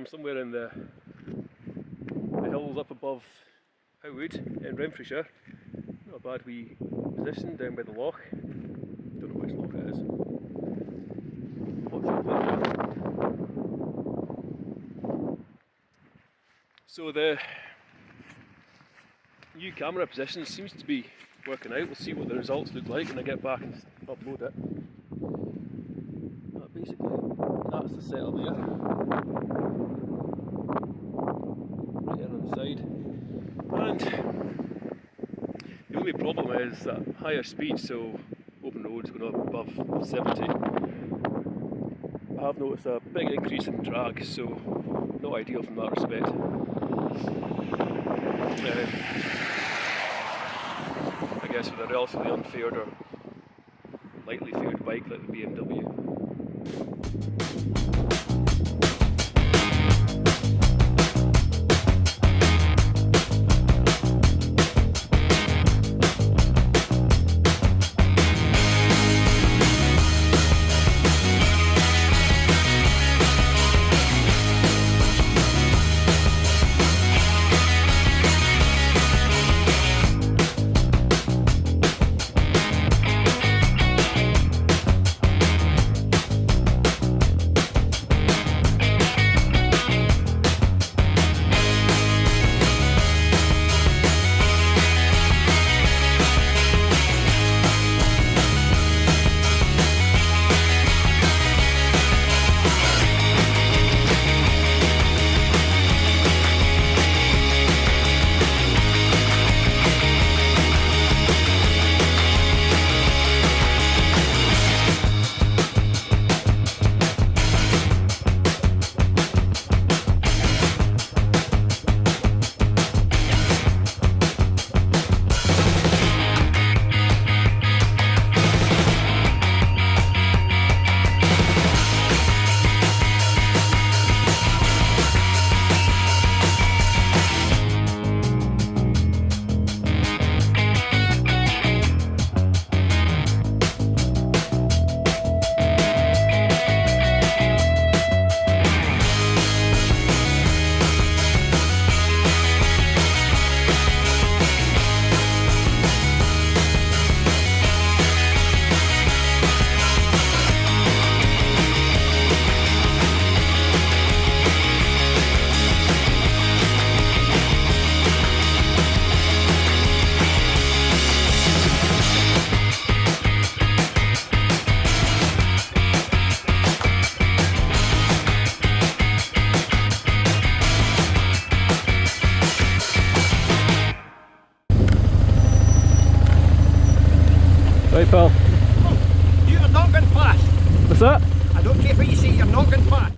farm somewhere in the hills up above Howwood in Renfrewshire. Not a bad wee position down by the loch. Don't know which loch it is. So the new camera position seems to be working out. We'll see what the results look like when I get back and upload it. But basically, that's the setup there. Right there on the side. And the only problem is that higher speed, so open roads going up above 70. I have noticed a big increase in drag, so not ideal from that respect. I guess with a relatively unfaired or lightly faired bike like the BMW. Right, pal. Oh, you are not going fast. What's that? I don't care what you say, you're not going fast.